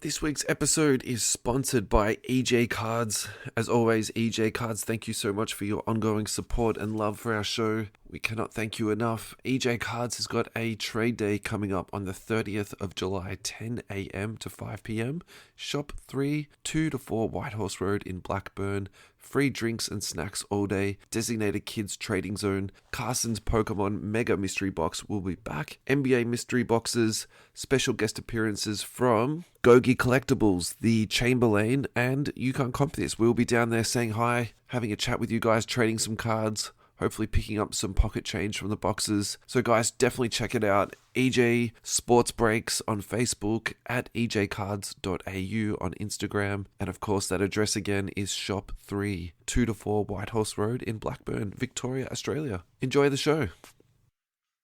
This week's episode is sponsored by EJ Cards. As always, EJ Cards, thank you so much for your ongoing support and love for our show. We cannot thank you enough. EJ Cards has got a trade day coming up on the 30th of July, 10 a.m. to 5 p.m. Shop 3, 2 to 4 Whitehorse Road in Blackburn. Free drinks and snacks all day. Designated kids trading zone. Carson's Pokemon Mega Mystery Box will be back. NBA mystery boxes. Special guest appearances from Gogi Collectibles, the Chamberlain, and YouCanCompthis. We'll be down there saying hi, having a chat with you guys, trading some cards, hopefully picking up some pocket change from the boxes. So guys, definitely check it out. EJ Sports Breaks on Facebook, at ejcards.au on Instagram. And of course, that address again is Shop 3, 2 to 4 Whitehorse Road in Blackburn, Victoria, Australia. Enjoy the show.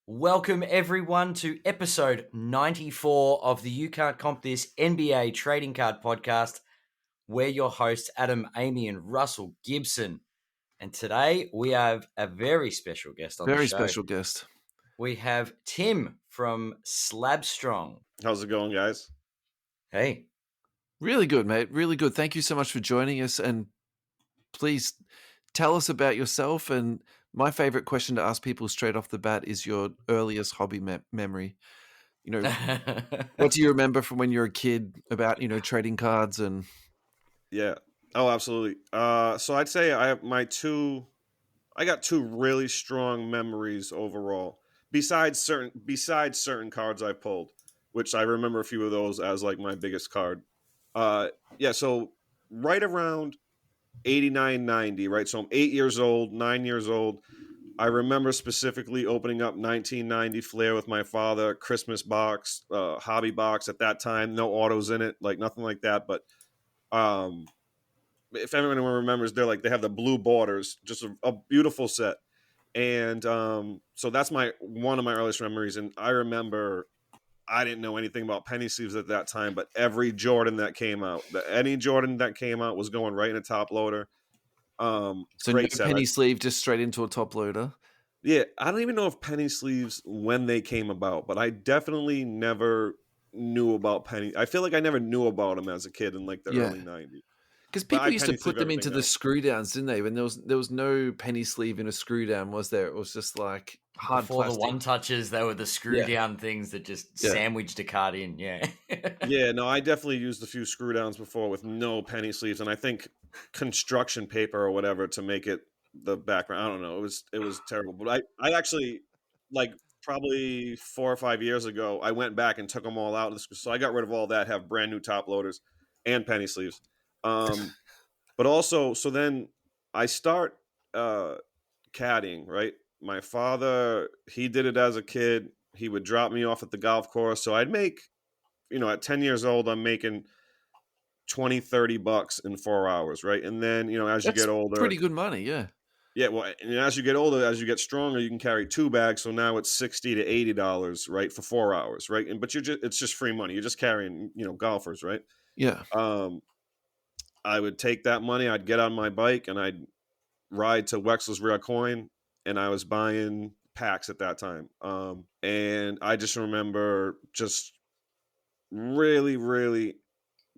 Welcome everyone to episode 94 of the You Can't Comp This NBA Trading Card Podcast. We're your hosts, Adam, Amy, and Russell Gibson. And today we have a very special guest on the show. Very special guest. We have Tim from Slabstrong. How's it going, guys? Hey. Really good, mate. Really good. Thank you so much for joining us. And please tell us about yourself. And my favorite question to ask people straight off the bat is your earliest hobby memory. You know, what do you remember from when you were a kid about, trading cards and... Yeah. Oh, absolutely. So I'd say I got two really strong memories overall. Besides certain cards I pulled, which I remember a few of those as like my biggest card. So right around 89, 90, right? So I'm 9 years old. I remember specifically opening up 1990 Flair with my father, Christmas box, hobby box at that time, no autos in it, like nothing like that. But if anyone remembers, they have the blue borders, just a beautiful set. And so that's one of my earliest memories. And I remember I didn't know anything about penny sleeves at that time, but every Jordan that came out, any Jordan that came out was going right in a top loader. So no penny sleeve, just straight into a top loader. Yeah, I don't even know if penny sleeves when they came about, but I definitely never knew about penny. I feel like I never knew about them as a kid in like the early 90s. Because people used to put them into the screw downs, didn't they? When there was no penny sleeve in a screw down, was there? It was just like hard Before plastic. The one touches, they were the screw down things that just sandwiched a card in. Yeah. Yeah, no, I definitely used a few screw downs before with no penny sleeves, and I think construction paper or whatever to make it the background. I don't know. It was terrible. But I actually, like, probably 4 or 5 years ago, I went back and took them all out. So I got rid of all that, have brand new top loaders and penny sleeves. But also, so then I start caddying, right? My father, he did it as a kid. He would drop me off at the golf course. So I'd make, at 10 years old, I'm making $20-$30 in 4 hours, right? And then, as you get older, pretty good money, yeah. Yeah, well, and as you get older, as you get stronger, you can carry 2 bags. So now it's $60 to $80, right, for 4 hours, right? But it's just free money. You're just carrying, golfers, right? Yeah. I would take that money, I'd get on my bike, and I'd ride to Wexler's Rare Coin, and I was buying packs at that time. And I just remember just really, really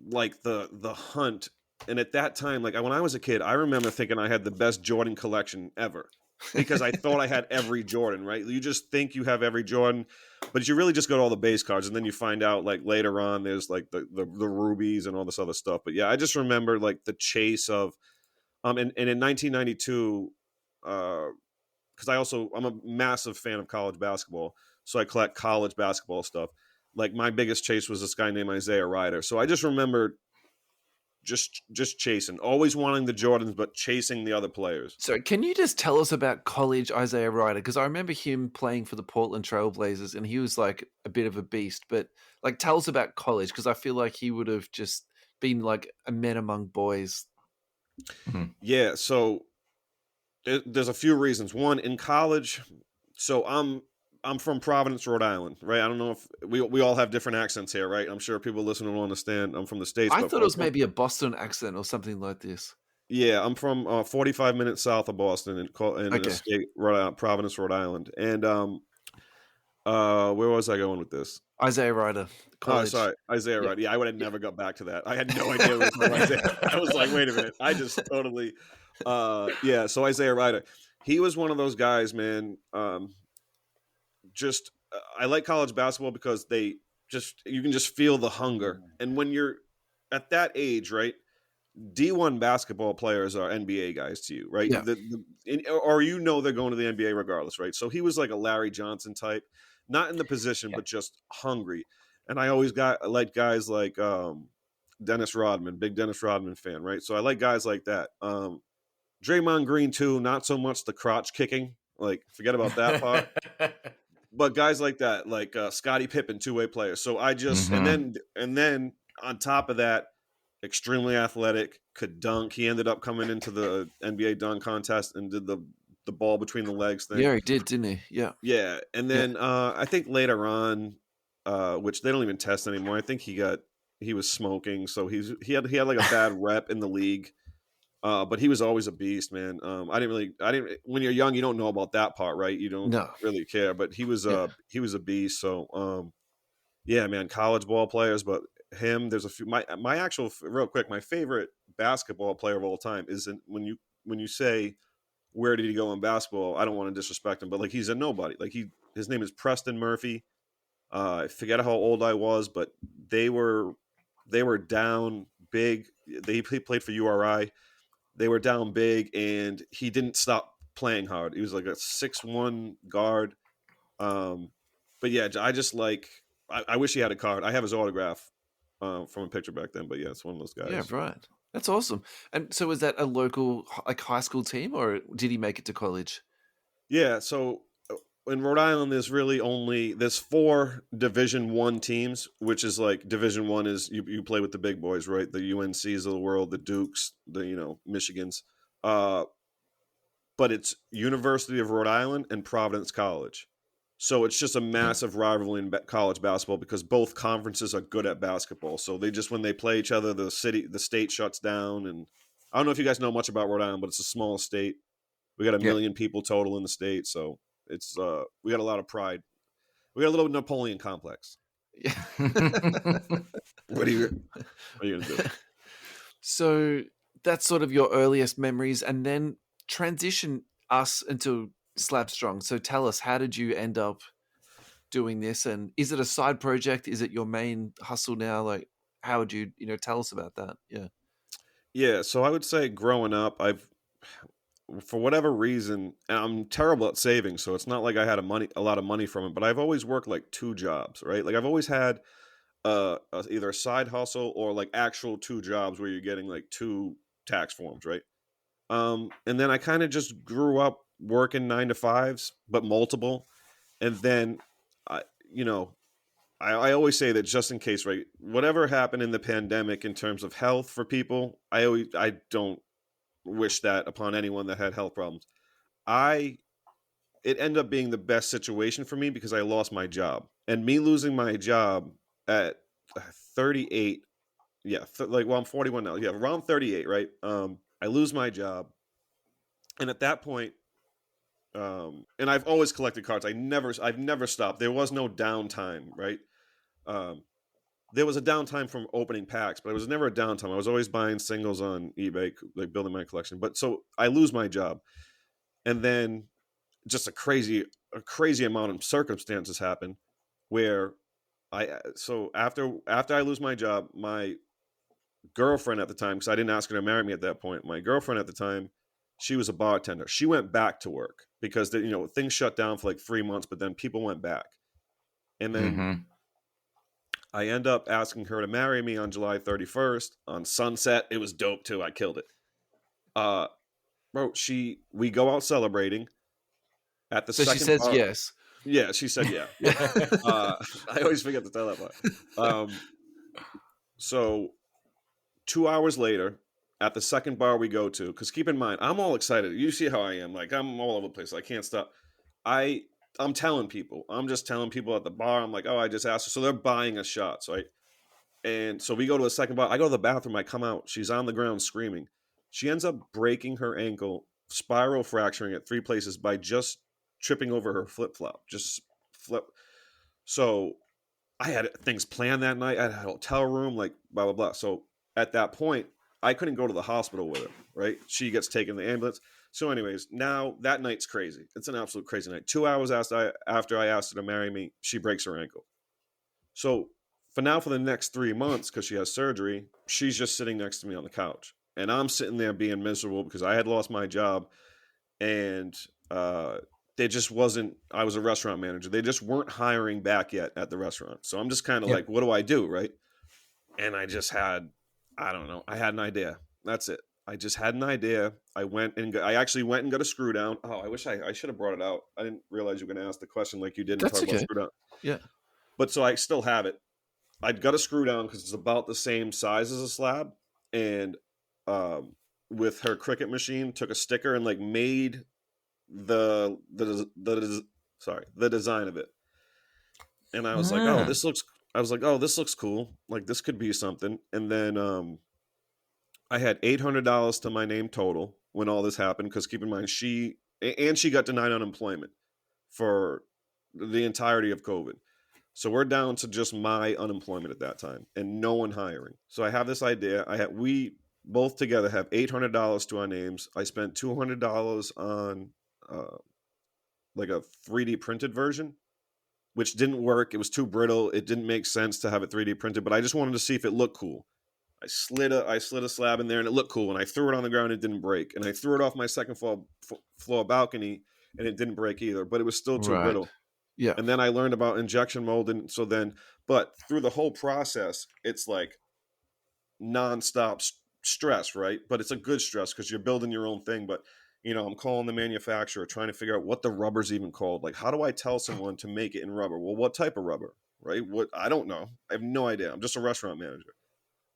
like the hunt. And at that time, like when I was a kid, I remember thinking I had the best Jordan collection ever because I thought I had every Jordan, right? You just think you have every Jordan, but you really just go to all the base cards, and then you find out like later on there's like the rubies and all this other stuff. But yeah, I just remember like the chase of and in 1992, because I'm a massive fan of college basketball, so I collect college basketball stuff. Like my biggest chase was this guy named Isaiah Ryder. So I just remember just chasing, always wanting the Jordans, but chasing the other players. So can you just tell us about college Isaiah Ryder? Because I remember him playing for the Portland Trailblazers, and he was like a bit of a beast. But like, tell us about college, because I feel like he would have just been like a man among boys. Mm-hmm. Yeah, so there's a few reasons. One, in college, so I'm from Providence, Rhode Island, right? I don't know if we all have different accents here, right? I'm sure people listening will understand. I'm from the States. I thought it was maybe a Boston accent or something like this. Yeah, I'm from 45 minutes south of Boston in the state, Providence, Rhode Island. And Where was I going with this? Isaiah Ryder, Oh, college. sorry, Isaiah Yeah. Rudd. Yeah, I would have Yeah. never got back to that. I had no idea we were talking about Isaiah. I was like, wait a minute. I just totally, yeah. So Isaiah Ryder, he was one of those guys, man. Just I like college basketball because you can just feel the hunger, and when you're at that age, right? D1 basketball players are NBA guys to you, right? Yeah. Or they're going to the NBA regardless, right? So he was like a Larry Johnson type, not in the position, Yeah. but just hungry. And I always like guys like Dennis Rodman, big Dennis Rodman fan, right? So I like guys like that. Draymond Green too, not so much the crotch kicking, like forget about that part. But guys like that, like Scottie Pippen, two-way player. So I just Mhm. and then on top of that, extremely athletic, could dunk. He ended up coming into the NBA dunk contest and did the ball between the legs thing. Yeah, he did, didn't he? Yeah. Yeah, and Yeah. then I think later on, which they don't even test anymore. I think he was smoking, so he had like a bad rep in the league. But he was always a beast, man. I didn't. When you're young, you don't know about that part, right? You don't No. really care. But Yeah. he was a beast. So, yeah, man, college ball players. But him, there's a few. My actual real quick, my favorite basketball player of all time is when you say where did he go in basketball? I don't want to disrespect him, but like he's a nobody. Like his name is Preston Murphy. I forget how old I was, but they were down big. He played for URI. They were down big, and he didn't stop playing hard. He was like a 6'1" guard. But yeah, I just like. I wish he had a card. I have his autograph from a picture back then. But yeah, it's one of those Yeah, guys. right. That's awesome. And so was that a local like high school team or did he make it to college? Yeah, so in Rhode Island, there's 4 Division 1 teams, which is like Division 1 is you play with the big boys, right? The UNCs of the world, the Dukes, the Michigans. Uh, but it's University of Rhode Island and Providence College. So it's just a Yeah. massive rivalry in college basketball because both conferences are good at basketball. So they just when they play each other, the state shuts down. And I don't know if you guys know much about Rhode Island, but it's a small state. We got a Yeah. million people total in the state, so it's we got a lot of pride. We got a little Napoleon complex. Yeah. What are you gonna do? So that's sort of your earliest memories and then transition us into Slabstrong. So tell us, how did you end up doing this and is it a side project? Is it your main hustle now? Like how would you, tell us about that? Yeah. Yeah, so I would say growing up, I've for whatever reason, and I'm terrible at saving, so it's not like I had a lot of money from it, but I've always worked like 2 jobs, right? Like I've always had either a side hustle or like actual 2 jobs where you're getting like 2 tax forms, right? And then I kind of just grew up working 9 to 5s, but multiple. And then, I, you know, I always say that just in case, right? Whatever happened in the pandemic in terms of health for people, I don't wish that upon anyone that had health problems. I It ended up being the best situation for me because I lost my job, and me losing my job at 38. Yeah, I'm 41 now. Yeah, around 38, right? I lose my job, and at that point, and I've always collected cards. I've never stopped. There was no downtime, right? Um, there was a downtime from opening packs, but it was never a downtime. I was always buying singles on eBay, like building my collection. But so I lose my job, and then just a crazy amount of circumstances happen where so after I lose my job, my girlfriend at the time, because I didn't ask her to marry me at that point, my girlfriend at the time, she was a bartender. She went back to work because things shut down for like 3 months, but then people went back, and then Mhm. I end up asking her to marry me on July 31st on Sunset. It was dope too. I killed it. Uh, bro, we go out celebrating at the So she second says bar. yes. Yeah, she said yeah. Yeah. I always forget to tell that part. So 2 hours later, at the second bar we go to, because keep in mind, I'm all excited. You see how I am. Like I'm all over the place. I can't stop. I'm telling people. I'm just telling people at the bar. I'm like, oh, I just asked her. So they're buying us shots, right? And so we go to a second bar. I go to the bathroom. I come out. She's on the ground screaming. She ends up breaking her ankle, spiral fracturing at 3 places by just tripping over her flip flop. Just flip. So I had things planned that night. I had a hotel room, like blah blah blah. So at that point, I couldn't go to the hospital with her. Right? She gets taken in the ambulance. So, anyways, now that night's crazy. It's an absolute crazy night. 2 hours after I asked her to marry me, she breaks her ankle. So for the next 3 months, because she has surgery, she's just sitting next to me on the couch, and I'm sitting there being miserable because I had lost my job, and they just wasn't. I was a restaurant manager. They just weren't hiring back yet at the restaurant. So I'm just kind of Yep. like, what do I do, right? And I just had, I don't know, I had an idea. That's it. I just had an idea. I actually went and got a screw down. Oh, I wish I should have brought it out. I didn't realize you were going to ask the question like you did and That's talk about okay. screw down. Yeah. But so I still have it. I'd got a screw down because it's about the same size as a slab, and with her Cricut machine, took a sticker and like made the design of it. And I was like, oh, Ah. this looks. I was like, oh, this looks cool. Like this could be something. And then I had $800 to my name total when all this happened. Because keep in mind, she got denied unemployment for the entirety of COVID. So we're down to just my unemployment at that time and no one hiring. So I have this idea. We both together have $800 to our names. I spent $200 on uh, like a 3D printed version, which didn't work. It was too brittle. It didn't make sense to have it 3D printed, but I just wanted to see if it looked cool. I slid a slab in there and it looked cool. And I threw it on the ground. It didn't break. And I threw it off my second floor balcony and it didn't break either. But it was still too Right. brittle. Yeah. And then I learned about injection molding. But through the whole process, it's like nonstop stress, right? But it's a good stress because you're building your own thing. But I'm calling the manufacturer, trying to figure out what the rubber's even called. Like, how do I tell someone to make it in rubber? Well, what type of rubber, right? What I don't know. I have no idea. I'm just a restaurant manager.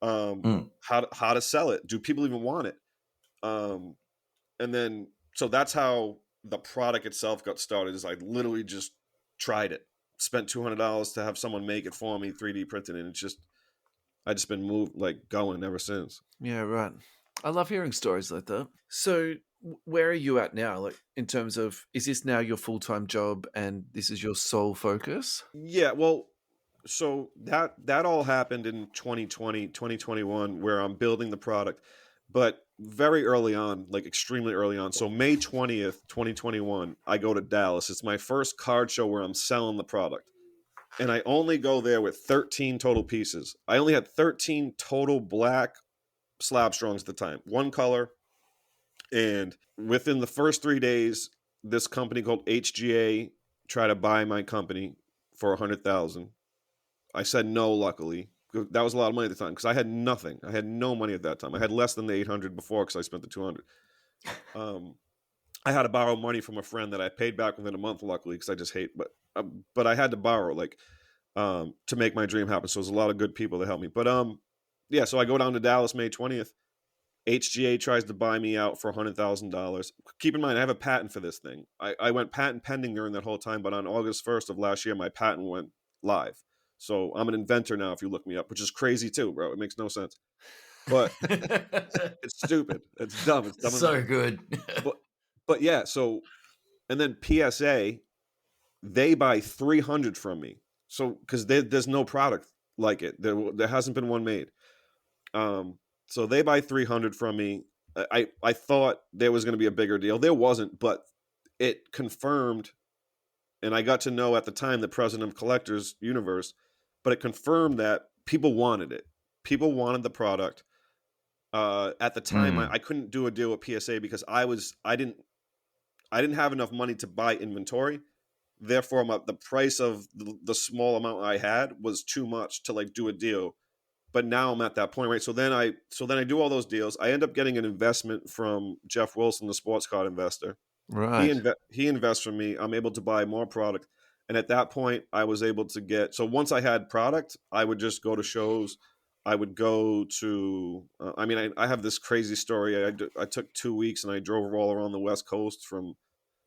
Mm. How to sell it? Do people even want it? And then so that's how the product itself got started. Is I literally just tried it, spent $200 to have someone make it for me, 3D printed, and I just been going ever since. Yeah, right. I love hearing stories like that. So, where are you at now? Like, in terms of, is this now your full-time job and this is your sole focus? Yeah, well, so that all happened in 2020, 2021, where I'm building the product, but very early on, like extremely early on. So May 20th, 2021, I go to Dallas. It's my first card show where I'm selling the product. And I only go there with 13 total pieces. I only had 13 total black Slabstrongs at the time, one color. And within the first 3 days, this company called HGA tried to buy my company for $100,000. I said no, luckily. That was a lot of money at the time because I had nothing. I had no money at that time. I had less than the 800 before because I spent the 200. I had to borrow money from a friend that I paid back within a month, luckily, because I just hate. But I had to borrow to make my dream happen. So there's a lot of good people that helped me. But yeah. So I go down to Dallas May 20th. HGA tries to buy me out for $100,000. Keep in mind, I have a patent for this thing. I went patent pending during that whole time, but on August 1st of last year, my patent went live. So I'm an inventor now if you look me up, which is crazy too, bro. It makes no sense. But it's stupid. It's dumb. It's dumb as So hell. good. But yeah, so and then PSA, they buy 300 from me. So because there's no product like it. There hasn't been one made. So they buy 300 from me. I thought there was going to be a bigger deal. There wasn't, but it confirmed, and I got to know at the time the president of Collectors Universe, but it confirmed that people wanted it. People wanted the product. At the time, I couldn't do a deal with PSA because I didn't have enough money to buy inventory. Therefore, the price of the small amount I had was too much to do a deal. But now I'm at that point, right? So then I do all those deals. I end up getting an investment from Jeff Wilson, the sports card investor. Right. He invests for me. I'm able to buy more product. And at that point, I was able to get. So once I had product, I would just go to shows. I would go to. I have this crazy story. I took 2 weeks and I drove all around the West Coast from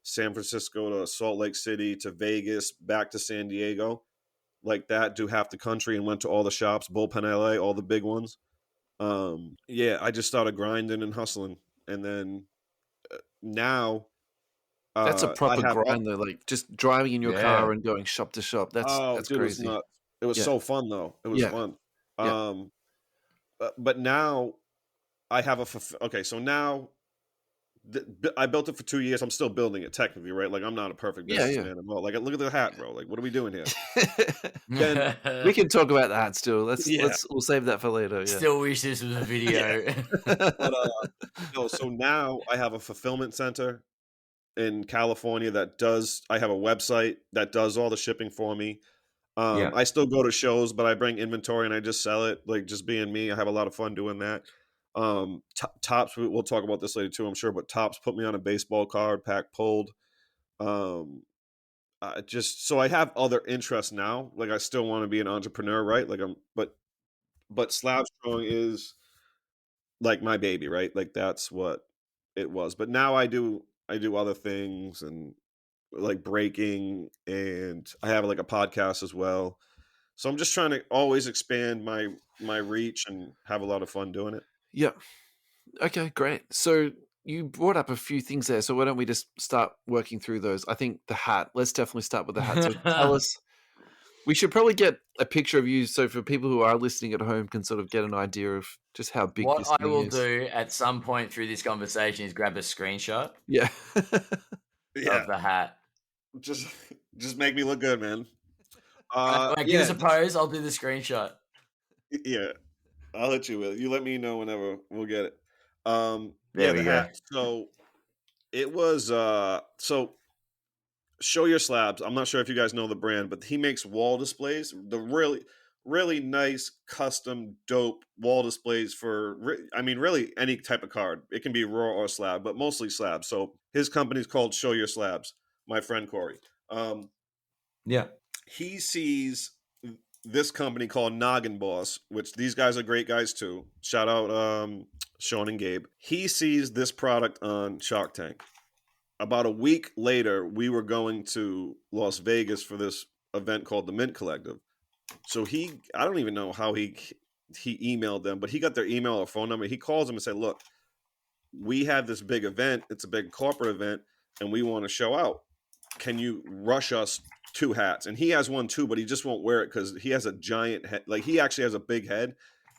San Francisco to Salt Lake City to Vegas, back to San Diego, like that. Do half the country and went to all the shops, Bullpen LA, all the big ones. Yeah, I just started grinding and hustling, and then now That's a I proper have grind though, like just driving in your car Yeah. and going shop to shop. That's dude, it was crazy. nuts. It was Yeah. so fun though. It was Yeah. fun. Yeah. But now I have okay. So now I built it for 2 years. I'm still building it technically, right? Like I'm not a perfect Yeah, yeah. businessman at all. Like look at the hat, bro. Like what are we doing here? Then We can talk about that still. yeah. We'll save that for later. Yeah. Still wish this was a video. But no. So now I have a fulfillment center in California that does. I have a website that does all the shipping for me. Yeah. I still go to shows, but I bring inventory and I just sell it. Like just being me, I have a lot of fun doing that. Tops, we'll talk about this later too, I'm sure. But Tops put me on a baseball card, pack pulled. Just so I have other interests now. Like I still want to be an entrepreneur, right? Like but Slabstrong is like my baby, right? Like that's what it was. But now I do other things and like breaking, and I have like a podcast as well. So I'm just trying to always expand my reach and have a lot of fun doing it. Yeah. Okay, great. So you brought up a few things there. So why don't we just start working through those? I think the hat. Let's definitely start with the hat. So tell us. We should probably get a picture of you, so for people who are listening at home can sort of get an idea of just how big What this I thing will is. do at some point through this conversation is grab a screenshot Yeah. Yeah, of the hat. just just make me look good, man. Give us a pose. I'll do the screenshot. Yeah, I'll hit you with it. You let me know whenever we'll get it. There The we go. hat. So it was so Show Your Slabs. I'm not sure if you guys know the brand, but he makes wall displays. The really nice custom dope wall displays for really any type of card. It can be raw or slab, but mostly slab. So his company's called Show Your Slabs. My friend Corey. Yeah. He sees this company called Noggin Boss, which these guys are great guys too. Shout out Sean and Gabe. He sees this product on Shark Tank. About a week later, we were going to Las Vegas for this event called the Mint Collective. So I don't even know how he emailed them, but he got their email or phone number. He calls them and said, "Look, we have this big event. It's a big corporate event, and we want to show out. Can you rush us 2 hats?" And he has one too, but he just won't wear it because he has a giant head. Like he actually has a big head,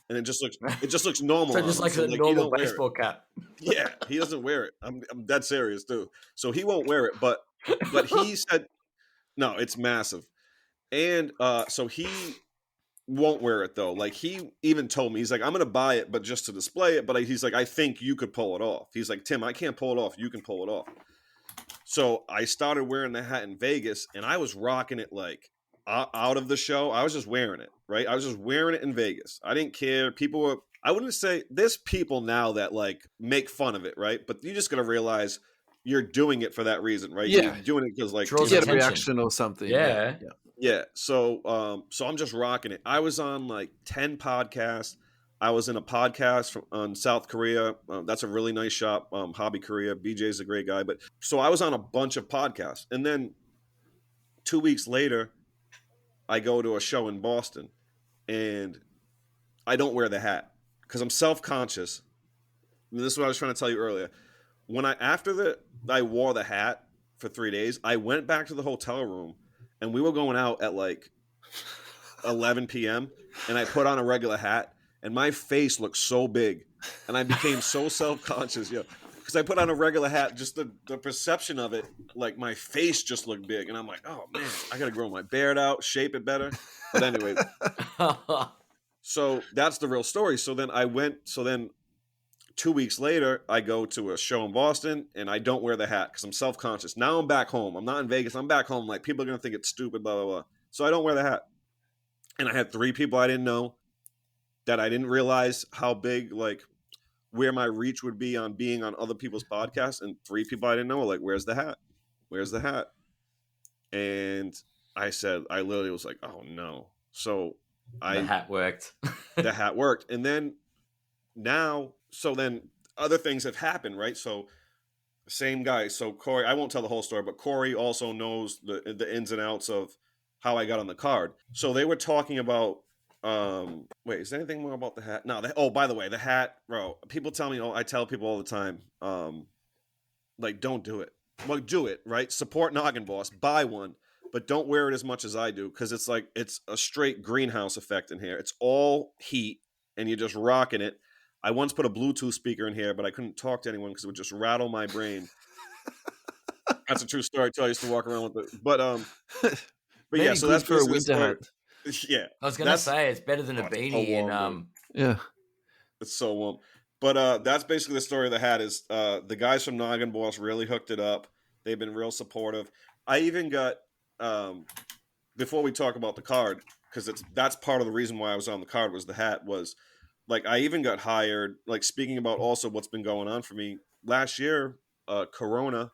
and it just looks normal. So on just him. like So a he normal don't wear it. baseball cap. Yeah, he doesn't wear it. I'm dead serious too. So he won't wear it, but he said no, it's massive. And so he won't wear it though. Like he even told me, he's like, I'm gonna buy it, but just to display it. But he's like, I think you could pull it off. He's like, Tim, I can't pull it off. You can pull it off. So I started wearing the hat in Vegas, and I was rocking it like out of the show. I was just wearing it, right? I was just wearing it in Vegas. I didn't care. People were. I wouldn't say there's people now that like make fun of it, right? But you just gotta realize you're doing it for that reason, right? Yeah. You're doing it because like Draws Get a attention. reaction or something. Yeah. yeah. So I'm just rocking it. I was on like 10 podcasts. I was in a podcast on South Korea. That's a really nice shop, Hobby Korea. BJ's a great guy. But so I was on a bunch of podcasts. And then 2 weeks later, I go to a show in Boston and I don't wear the hat because I'm self-conscious. And this is what I was trying to tell you earlier. I wore the hat for 3 days, I went back to the hotel room and we were going out at like 11 p.m. and I put on a regular hat and my face looked so big and I became so self-conscious, because I put on a regular hat, just the perception of it, like my face just looked big and I'm like, oh man, I gotta grow my beard out, shape it better. But anyway, so that's the real story. So then 2 weeks later, I go to a show in Boston and I don't wear the hat because I'm self-conscious. Now I'm back home. I'm not in Vegas. I'm back home. Like people are going to think it's stupid, blah, blah, blah. So I don't wear the hat. And I had 3 people I didn't know that I didn't realize how big, like where my reach would be on being on other people's podcasts. And 3 people I didn't know were like, where's the hat? Where's the hat? And I literally was like, oh no. So the hat worked. The hat worked. And then then other things have happened, right? So same guy. So Corey, I won't tell the whole story, but Corey also knows the ins and outs of how I got on the card. So they were talking about, wait, is there anything more about the hat? No. By the way, the hat, bro, people tell me, I tell people all the time, like, don't do it. well, do it, right? Support Noggin Boss, buy one, but don't wear it as much as I do because it's like it's a straight greenhouse effect in here. It's all heat, and you're just rocking it. I once put a Bluetooth speaker in here, but I couldn't talk to anyone because it would just rattle my brain. That's a true story too. I used to walk around with it, but yeah. Maybe So that's good for a basically the winter story. hat. Yeah, I was gonna that's say it's better than a it's so beanie warm, dude. in Yeah. It's so warm. But that's basically the story of the hat. Is the guys from Noggin Boss really hooked it up. They've been real supportive. I even got before we talk about the card, because that's part of the reason why I was on the card was the hat was like I even got hired. Like speaking about also what's been going on for me last year, Corona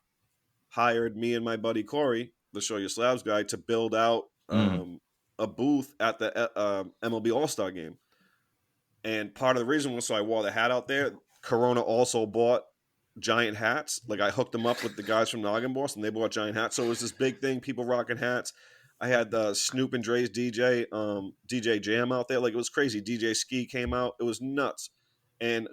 hired me and my buddy Corey, the Show Your Slabs guy, to build out a booth at the MLB All Star game. And part of the reason was so I wore the hat out there. Corona also bought giant hats. Like I hooked them up with the guys from Noggin Boss, and they bought giant hats. So it was this big thing. People rocking hats. I had Snoop and Dre's DJ Jam out there. Like it was crazy. DJ Ski came out. It was nuts. And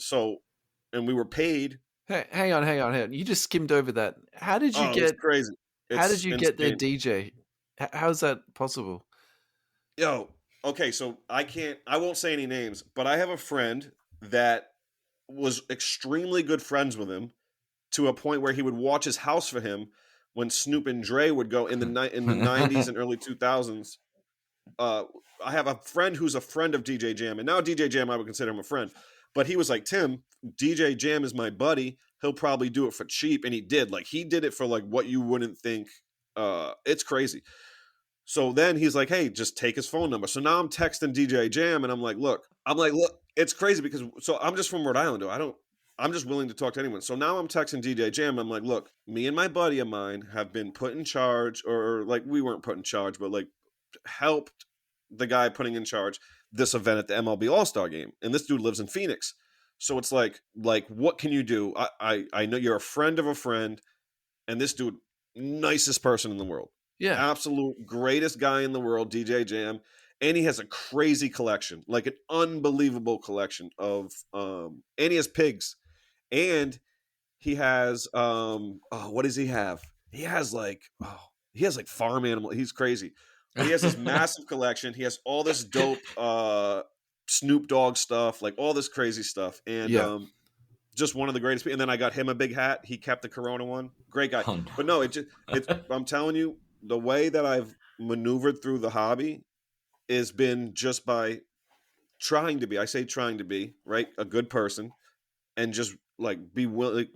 we were paid. Hey, hang on. You just skimmed over that. How did you Oh, it was get? crazy. How did It's you get their insane. DJ? How's that possible? Yo, okay, so I won't say any names, but I have a friend that was extremely good friends with him to a point where he would watch his house for him when Snoop and Dre would go in the 90s and early 2000s. I have a friend who's a friend of DJ Jam, and now DJ Jam I would consider him a friend, but he was like, Tim, DJ Jam is my buddy. He'll probably do it for cheap, and he did. Like he did it for like what you wouldn't think. It's crazy. So then he's like, hey, just take his phone number. So now I'm texting DJ Jam and I'm like, look, it's crazy because so I'm just from Rhode Island, though. I'm just willing to talk to anyone. So now I'm texting DJ Jam. I'm like, look, me and my buddy of mine have been put in charge, or like we weren't put in charge, but like helped the guy putting in charge this event at the MLB All-Star game. And this dude lives in Phoenix. So it's like what can you do? I know you're a friend of a friend, and this dude, nicest person in the world. Yeah. Absolute greatest guy in the world, DJ Jam. And he has a crazy collection, like an unbelievable collection of and he has pigs. And he has what does he have? He has like farm animal. He's crazy. But he has this massive collection. He has all this dope Snoop Dogg stuff, like all this crazy stuff. And just one of the greatest. And then I got him a big hat. He kept the Corona one. Great guy. Oh, no. But no, it's I'm telling you, the way that I've maneuvered through the hobby has been just by trying to be, right, a good person, and just like be willing.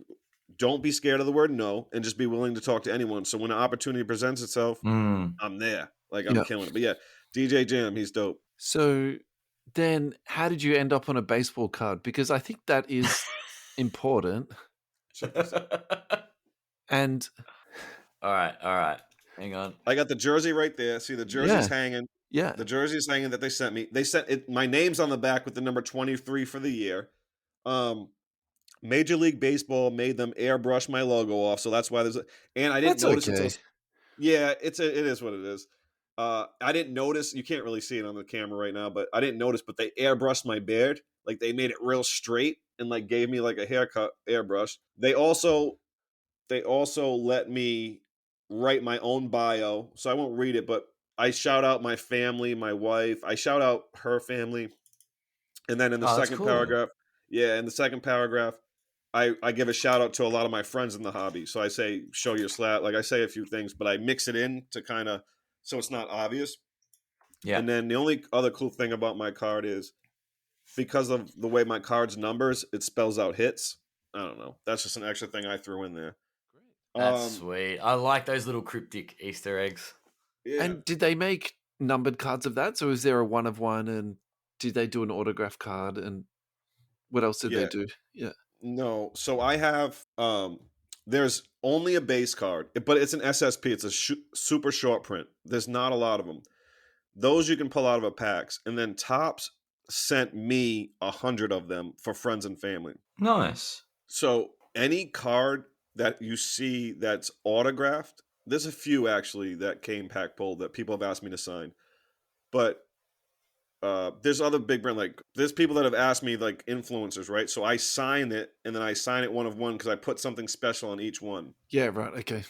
Don't be scared of the word no, and just be willing to talk to anyone. So when an opportunity presents itself, I'm there. Like I'm killing it. But yeah, DJ Jam, he's dope. So then how did you end up on a baseball card? Because I think that is important. And all right. Hang on. I got the jersey right there. See, the jersey's hanging. Yeah. The jersey's hanging that they sent me. They sent it. My name's on the back with the number 23 for the year. Major League Baseball made them airbrush my logo off, so that's why and I didn't notice it. Yeah, it is what it is. I didn't notice. You can't really see it on the camera right now, but I didn't notice. But they airbrushed my beard, like they made it real straight and like gave me like a haircut airbrush. They also let me write my own bio, so I won't read it, but I shout out my family, my wife. I shout out her family, and then in the second paragraph, I give a shout out to a lot of my friends in the hobby. So I say, show your slab. Like I say a few things, but I mix it in to kind of, so it's not obvious. Yeah. And then the only other cool thing about my card is because of the way my card's numbers, it spells out hits. I don't know. That's just an extra thing I threw in there. That's sweet. I like those little cryptic Easter eggs. Yeah. And did they make numbered cards of that? So is there a one of one, and did they do an autograph card, and what else did they do? Yeah. No. So I have, there's only a base card, but it's an SSP. It's a super short print. There's not a lot of them. Those you can pull out of a packs. And then Topps sent me 100 of them for friends and family. Nice. So any card that you see that's autographed, there's a few actually that came pack pulled that people have asked me to sign. But there's other big brand, like there's people that have asked me, like influencers, right? So I sign it, and then I sign it one of one because I put something special on each one. Yeah, right. Okay.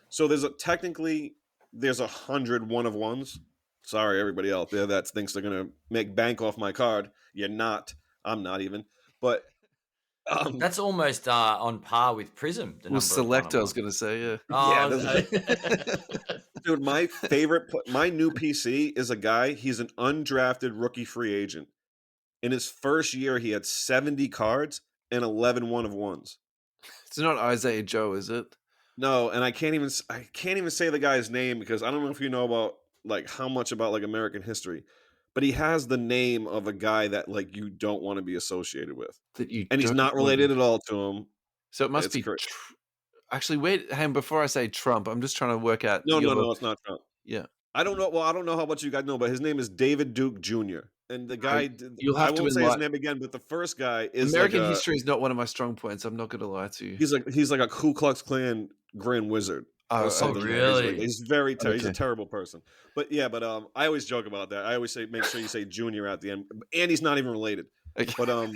So technically there's 100 one of ones. Sorry, everybody out there that thinks they're gonna make bank off my card. You're not. I'm not even. But That's almost on par with Prism. The Well, number of select, I was one-on-ones. going to say, yeah. yeah, Oh, dude, my new PC is a guy. He's an undrafted rookie free agent. In his first year, he had 70 cards and 11 one of ones. It's not Isaiah Joe, is it? No, and I can't even say the guy's name because I don't know if you know about like how much about like American history, but he has the name of a guy that like you don't want to be associated with, That you and he's don't not want- related at all to him. So it must It's be. correct. Actually, wait, hang on, before I say Trump, I'm just trying to work out. No, it's not Trump. Yeah. I don't know. Well, I don't know how much you guys know, but his name is David Duke Jr. And the guy, You'll have I to won't say his enlighten- name again, but the first guy is American like history is not one of my strong points. I'm not going to lie to you. he's like a Ku Klux Klan Grand Wizard. Oh, Or something. really? He's very he's a Okay. terrible person. But yeah, but I always joke about that. I always say make sure you say Junior at the end, and he's not even related. Okay. But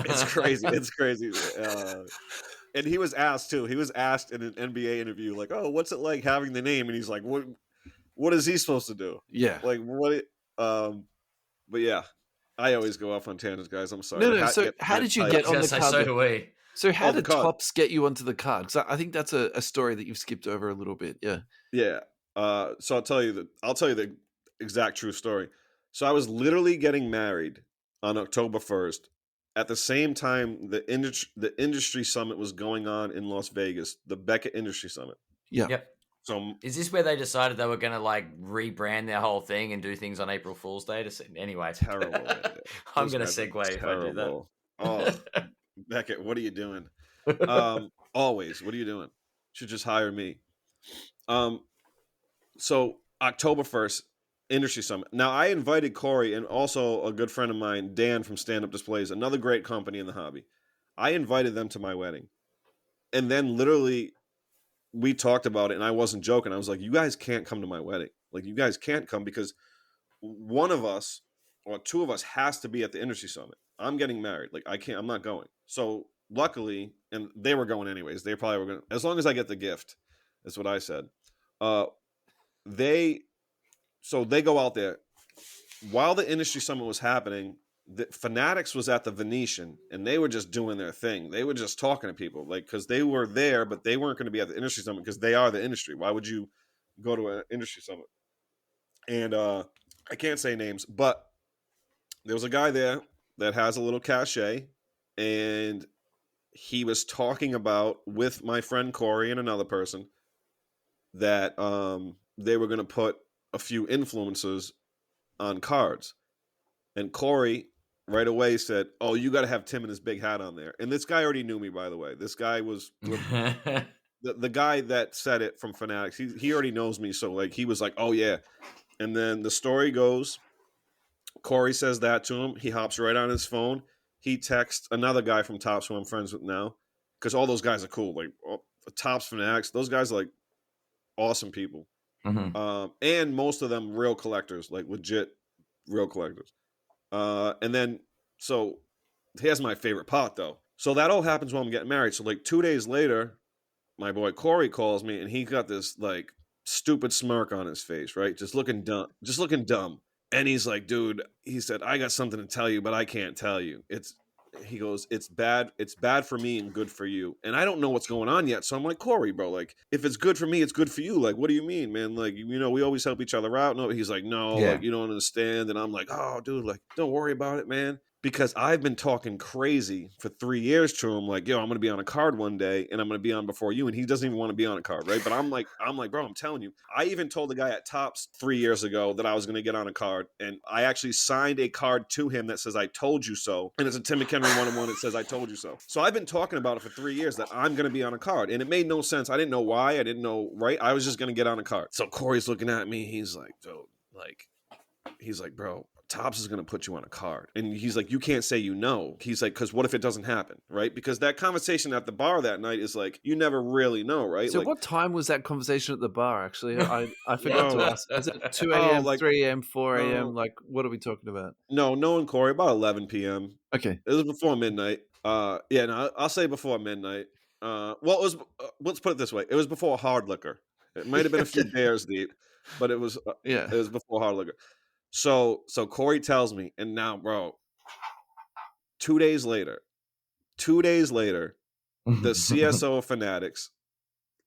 it's crazy. It's crazy. And he was asked too. He was asked in an NBA interview, like, "Oh, what's it like having the name?" And he's like, What is he supposed to do? Yeah. Like what? But yeah, I always go off on tangents, guys. I'm sorry. No. So how did you get on the card? so do we. So how Oh, the did card. Topps get you onto the card? Because I think that's a story that you've skipped over a little bit. Yeah. Yeah. So I'll tell you the exact true story. So I was literally getting married on October 1st. At the same time, the industry summit was going on in Las Vegas, the Beckett Industry Summit. Yeah. Yep. So Is this where they decided they were going to like rebrand their whole thing and do things on April Fool's Day? Anyway, terrible. Man. I'm Those going to guys are segue if I do that. terrible. Oh, Beckett, what are you doing? Always, what are you doing? Should just hire me. So October 1st, Industry Summit. Now I invited Corey and also a good friend of mine, Dan from Stand Up Displays, another great company in the hobby. I invited them to my wedding. And then literally we talked about it and I wasn't joking. I was like, you guys can't come to my wedding. Like you guys can't come because one of us or two of us has to be at the Industry Summit. I'm getting married. Like I'm not going. So luckily, and they were going anyways. They probably were going as long as I get the gift. That's what I said. They go out there while the Industry Summit was happening. The Fanatics was at the Venetian and they were just doing their thing. They were just talking to people like, cause they were there, but they weren't going to be at the Industry Summit because they are the industry. Why would you go to an Industry Summit? And, I can't say names, but there was a guy there that has a little cachet and he was talking about with my friend Corey and another person that, they were going to put a few influencers on cards. And Corey right away said, "Oh, you got to have Tim and his big hat on there." And this guy already knew me, by the way. This guy was the guy that said it from Fanatics. He already knows me, so like he was like, "Oh yeah." And then the story goes, Corey says that to him. He hops right on his phone. He texts another guy from Topps who I'm friends with now, because all those guys are cool. Like Topps, Fanatics, those guys are like awesome people. Mm-hmm. And most of them real collectors, like legit real collectors. And then, so here's my favorite part though. So that all happens while I'm getting married. So like 2 days later, my boy Corey calls me and he got this like stupid smirk on his face, right? Just looking dumb. And he's like, dude, he said, I got something to tell you, but I can't tell you. He goes, it's bad for me and good for you. And I don't know what's going on yet. So I'm like, Corey, bro, like, if it's good for me, it's good for you. Like, what do you mean, man? Like, you know, we always help each other out. No, he's like, no, Yeah. like, you don't understand. And I'm like, oh, dude, like, don't worry about it, man. Because I've been talking crazy for 3 years to him, like, yo, I'm going to be on a card one day and I'm going to be on before you. And he doesn't even want to be on a card, right? But I'm like, bro, I'm telling you. I even told the guy at Topps 3 years ago that I was going to get on a card. And I actually signed a card to him that says, I told you so. And it's a Tim McHenry one-on-one that says, I told you so. So I've been talking about it for 3 years that I'm going to be on a card. And it made no sense. I didn't know why. I didn't know, right? I was just going to get on a card. So Corey's looking at me. He's like, dude, like, he's like, bro, Topps is going to put you on a card. And he's like, you can't say you know. He's like, because what if it doesn't happen, right? Because that conversation at the bar that night is like, you never really know, right? So like, what time was that conversation at the bar, actually? I forgot to Oh. ask. Is it 2 oh, a.m., like, 3 a.m., 4 a.m.? no, Like, what are we talking about? no, knowing Corey, about 11 p.m. Okay. It was before midnight. Yeah, no, I'll say before midnight. Well, it was, let's put it this way. It was before hard liquor. It might have been a few beers deep, but it was Yeah. before hard liquor. So Corey tells me, and now, bro, 2 days later, the CSO of Fanatics,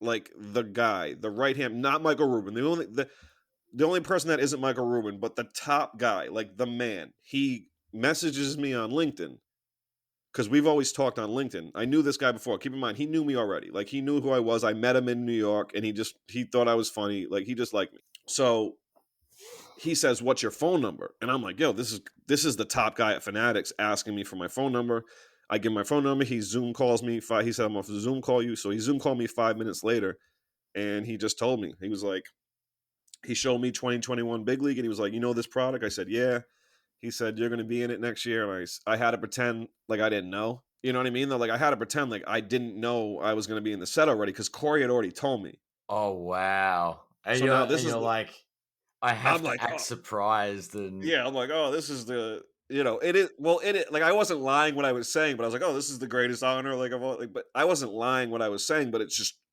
like the guy, the right hand, not Michael Rubin, the only person that isn't Michael Rubin, but the top guy, like the man, he messages me on LinkedIn because we've always talked on LinkedIn. I knew this guy before. Keep in mind, he knew me already. Like he knew who I was. I met him in New York, and he thought I was funny. Like he just liked me. So he says, "What's your phone number?" And I'm like, "Yo, this is the top guy at Fanatics asking me for my phone number." I give him my phone number. He Zoom calls me. He said, "I'm off to Zoom call you." So he Zoom called me 5 minutes later, and he just told me. He was like, he showed me 2021 Big League, and he was like, "You know this product?" I said, "Yeah." He said, "You're going to be in it next year." And I had to pretend like I didn't know. You know what I mean? Though, like I had to pretend like I didn't know I was going to be in the set already because Corey had already told me. Oh wow! And So now you're like, I have I'm to like, act oh, surprised and yeah, I'm like, oh, this is it is. Well, like I wasn't lying what I was saying, but I was like, oh, this is the greatest honor, like of all. Like, but I wasn't lying what I was saying, but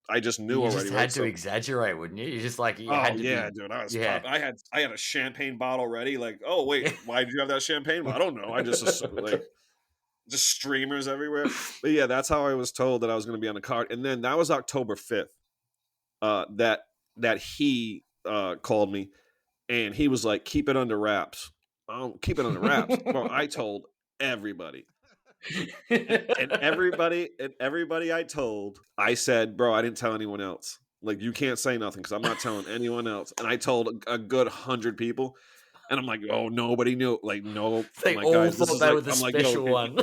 I just knew you already, just right? had to So, exaggerate, wouldn't you? You just like you oh had to yeah, be, dude, I was yeah. pop. I had a champagne bottle ready. Like, oh wait, why did you have that champagne? I don't know. I just like just streamers everywhere. But yeah, that's how I was told that I was going to be on the card. And then that was October 5th. That he called me, and he was like, "Keep it under wraps." Oh, keep it under wraps. Well, I told everybody. And everybody I told, I said, "Bro, I didn't tell anyone else. Like, you can't say nothing because I'm not telling anyone else." And I told a good 100 people, and I'm like, "Oh, nobody knew." Like, no. I'm They like, all guys, this thought is they like, were the I'm like, yo, special one.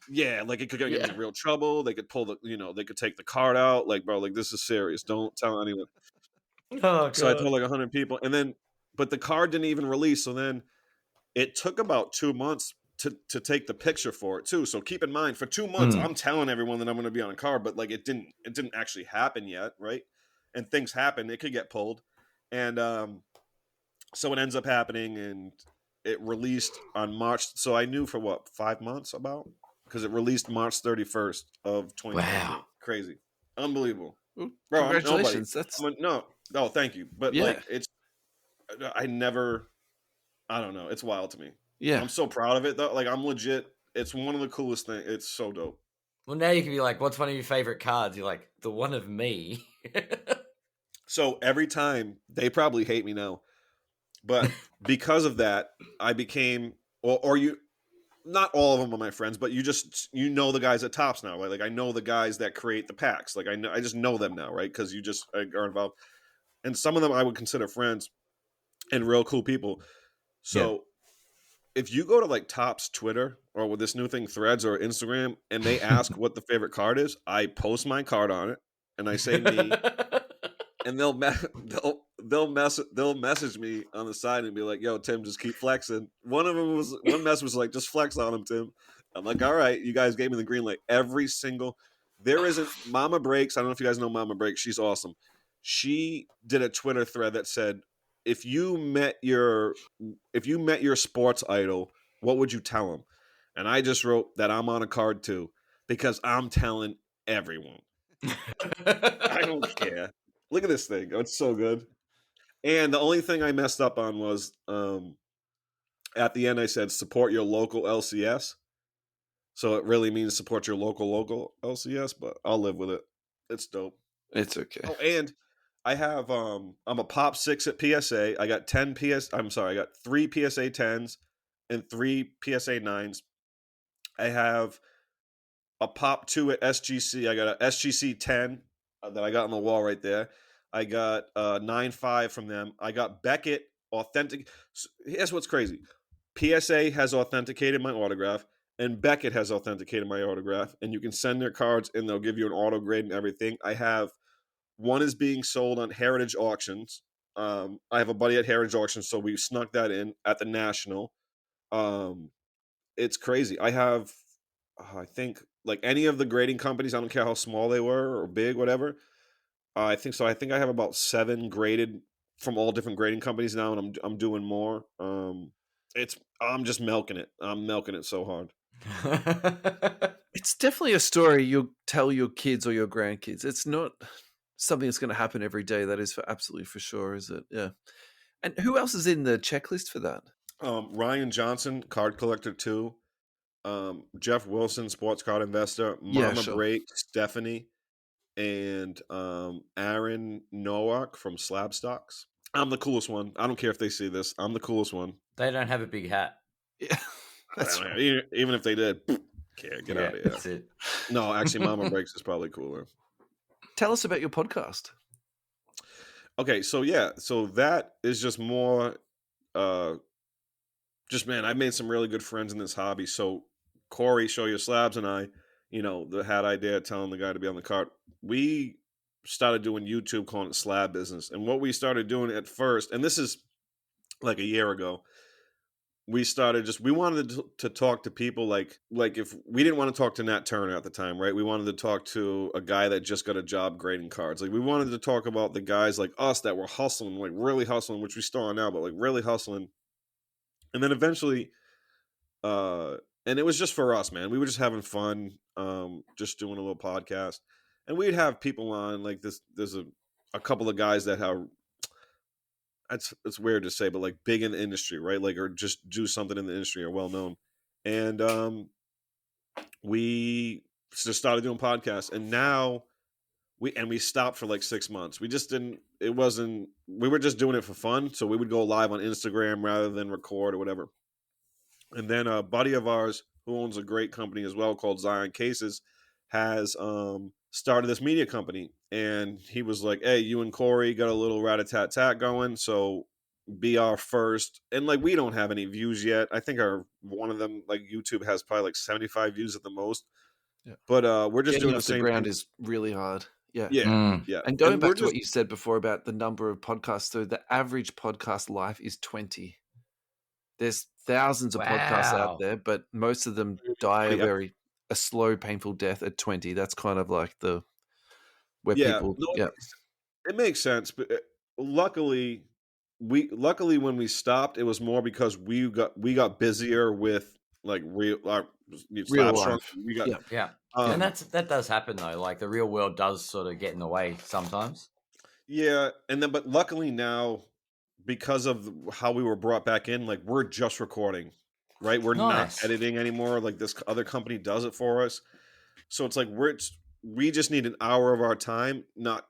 yeah, like it could get me Yeah. in real trouble. They could pull they could take the card out. Like, bro, like this is serious. Don't tell anyone. Oh So I god. told like 100 people, and then, but the card didn't even release. So then it took about 2 months to take the picture for it too. So keep in mind, for 2 months, I'm telling everyone that I'm going to be on a card, but like it didn't actually happen yet, right? And things happen; it could get pulled, and so it ends up happening, and it released on March. So I knew for what, 5 months about, because it released March 31st of 2022. Wow. Crazy, unbelievable, Well, bro. I'm nobody. congratulations. That's No, thank you, but yeah. like I never. I don't know. It's wild to me. Yeah. I'm so proud of it though. Like I'm legit. It's one of the coolest things. It's so dope. Well, now you can be like, "What's one of your favorite cards?" You're like, "The one of me." So every time they probably hate me now, but because of that, I became or you. Not all of them are my friends, but you know the guys at Tops now, right? Like I know the guys that create the packs. Like I just know them now, right? Because you just are involved, and some of them I would consider friends and real cool people. So if you go to like Topps Twitter or with this new thing Threads or Instagram, and they ask what the favorite card is, I post my card on it and I say me, and they'll message me on the side and be like, "Yo, Tim, just keep flexing." One message was like, "Just flex on him, Tim." I'm like, "All right, you guys gave me the green light." There isn't Mama Breaks. I don't know if you guys know Mama Breaks. She's awesome. She did a Twitter thread that said, if you met your sports idol, what would you tell him? And I just wrote that I'm on a card too, because I'm telling everyone. I don't care. Look at this thing. Oh, it's so good. And the only thing I messed up on was at the end I said support your local LCS. So it really means support your local LCS, but I'll live with it. It's dope. It's okay. Oh, and I have I'm a pop 6 at PSA. I got 3 PSA 10s and 3 PSA 9s. I have a pop 2 at SGC. I got a SGC 10 that I got on the wall right there. I got 9.5 from them. I got Beckett authentic. Here's what's crazy. PSA has authenticated my autograph, and Beckett has authenticated my autograph, and you can send their cards and they'll give you an auto grade and everything. I have one is being sold on Heritage Auctions. I have a buddy at Heritage Auctions, so we snuck that in at the National. It's crazy. I have, I think, like any of the grading companies. I don't care how small they were or big, whatever. I think so. I think I have about 7 graded from all different grading companies now, and I'm doing more. I'm just milking it. I'm milking it so hard. It's definitely a story you'll tell your kids or your grandkids. It's not something that's going to happen every day. That is for absolutely for sure, is it? Yeah. And who else is in the checklist for that? Ryan Johnson, card collector 2. Jeff Wilson, sports card investor. Yeah, Mama sure. Break, Stephanie, and Aaron Nowak from Slabstocks. I'm the coolest one. I don't care if they see this. I'm the coolest one. They don't have a big hat. Yeah, that's I don't right. know. Even if they did, get out of here. That's it. No, actually, Mama Breaks is probably cooler. Tell us about your podcast. Okay, so yeah, so that is just more, just man, I made some really good friends in this hobby. So Corey, Show Your Slabs, and I, the hat idea, telling the guy to be on the cart. We started doing YouTube, calling it Slab Business, and what we started doing at first, and this is like a year ago, we started we wanted to talk to people like if we didn't want to talk to Nat Turner at the time, right? We wanted to talk to a guy that just got a job grading cards. Like we wanted to talk about the guys like us that were hustling, like really hustling, which we still are now, but like really hustling. And then eventually, and it was just for us, man. We were just having fun, just doing a little podcast, and we'd have people on like this. There's a couple of guys that have. It's weird to say, but like big in the industry, right? Like, or just do something in the industry, or well known. And we just started doing podcasts, and now we stopped for like 6 months. We just didn't. It wasn't. We were just doing it for fun, so we would go live on Instagram rather than record or whatever. And then a buddy of ours who owns a great company as well called Zion Cases has started this media company, and he was like, "Hey, you and Corey got a little rat-a-tat-tat going, so be our first." And like, we don't have any views yet. I think our one of them, like YouTube, has probably like 75 views at the most. Yeah. But we're just Getting doing off the same ground thing. is really hard. Yeah. Yeah, yeah. And going And we're back to what just you said before about the number of podcasts, so the average podcast life is 20. There's thousands of podcasts out Wow. there, but most of them die a slow, painful death at 20. That's kind of like where people, No, yeah. it makes sense. But luckily, when we stopped, it was more because we got busier with like real Real Slabstrong. life. We got Yeah. Yeah. And that does happen though. Like the real world does sort of get in the way sometimes. yeah, and then but luckily now, because of how we were brought back in, like we're just recording, right? We're not Nice. editing anymore. Like this other company does it for us. So it's like we just need an hour of our time, not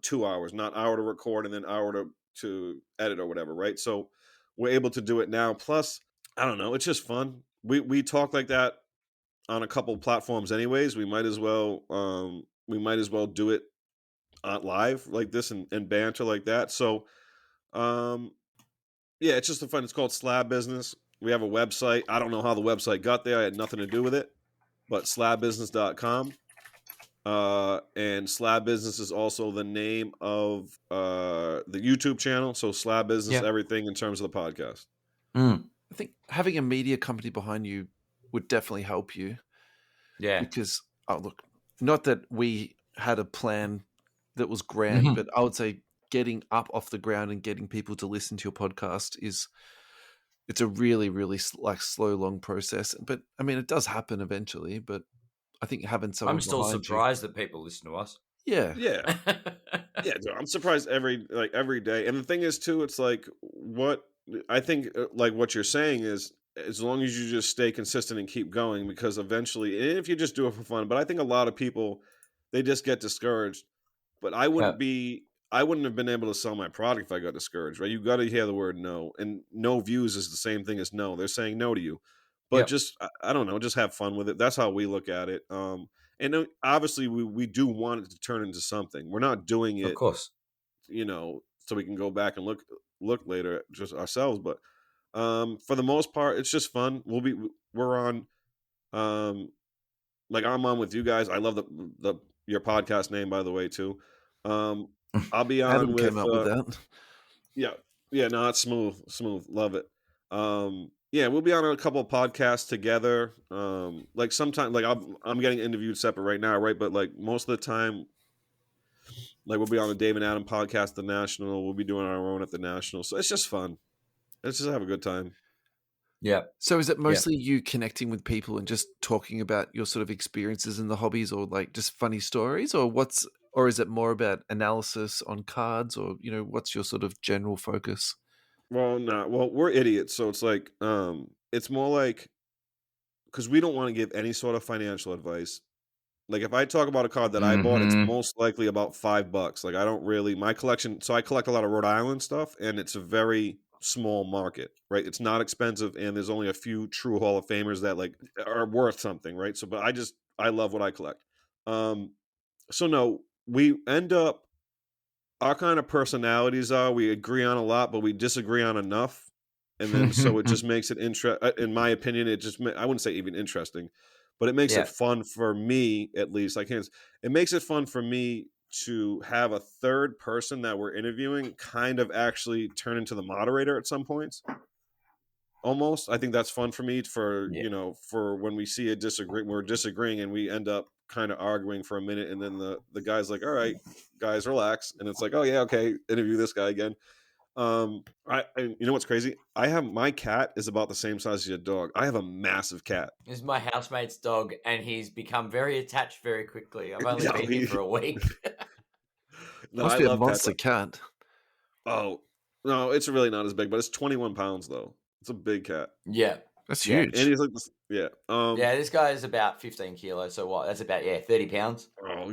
2 hours, not hour to record and then hour to edit or whatever, right? So we're able to do it now. Plus, I don't know, it's just fun. We talk like that on a couple platforms anyways. We might as well do it live like this and banter like that. So yeah, it's just a fun. It's called Slab Business. We have a website. I don't know how the website got there. I had nothing to do with it, but slabbusiness.com. And Slab Business is also the name of the YouTube channel. So Slab Business, everything in terms of the podcast. I think having a media company behind you would definitely help you. Yeah. Because, look, not that we had a plan that was grand, but I would say getting up off the ground and getting people to listen to your podcast it's a really, really like slow, long process. But I mean, it does happen eventually. But I think having someone I'm still behind surprised that people listen to us. you, Yeah, dude, I'm surprised every day. And the thing is, too, it's like what I think, like what you're saying is, as long as you just stay consistent and keep going, because eventually, and if you just do it for fun. But I think a lot of people, they just get discouraged. But I wouldn't have been able to sell my product if I got discouraged, right? You got to hear the word no, and no views is the same thing as no. They're saying no to you, but just I don't know, just have fun with it. That's how we look at it. And obviously we do want it to turn into something. We're not doing it, Of course, so we can go back and look later at just ourselves. But for the most part, it's just fun. We're on, like I'm on with you guys. I love your podcast name, by the way, too. I'll be on Adam with came up with that. yeah, no, it's smooth, love it. Yeah, we'll be on a couple of podcasts together. Like sometimes, like I'm getting interviewed separate right now, right? But like most of the time, like we'll be on the Dave and Adam podcast, at the National. We'll be doing our own at the National, so it's just fun. Let's just have a good time. Yeah. So is it Yeah. mostly you connecting with people and just talking about your sort of experiences in the hobbies, or like just funny stories, or is it more about analysis on cards, or what's your sort of general focus? Well, no, well, we're idiots, so it's more like because we don't want to give any sort of financial advice. Like if I talk about a card that I bought, it's Mm-hmm. most likely about $5. Like I don't really my collection. So I collect a lot of Rhode Island stuff, and it's a very small market, right? It's not expensive, and there's only a few true Hall of Famers that like are worth something, right? So, but I love what I collect. So no, we end up our kind of personalities are we agree on a lot, but we disagree on enough, and then so it just makes it in my opinion, I wouldn't say even interesting, but it makes Yeah. it fun for me at least. It makes it fun for me to have a third person that we're interviewing kind of actually turn into the moderator at some points. Almost, I think that's fun for me Yeah. for when we see we're disagreeing and we end up kind of arguing for a minute, and then the guy's like, all right guys, relax, and it's like, oh yeah, okay, interview this guy again. You know what's crazy, my cat is about the same size as your dog. I have a massive cat. This is my housemate's dog, and he's become very attached very quickly. I've only No, been here for a week. no, Must I be a love cats. monster cat. Oh no, it's really not as big, but it's 21 pounds though. It's a big cat. Yeah. That's Yeah. huge. And he's like this, yeah. Yeah, this guy is about 15 kilos. So what? That's about 30 pounds. Oh,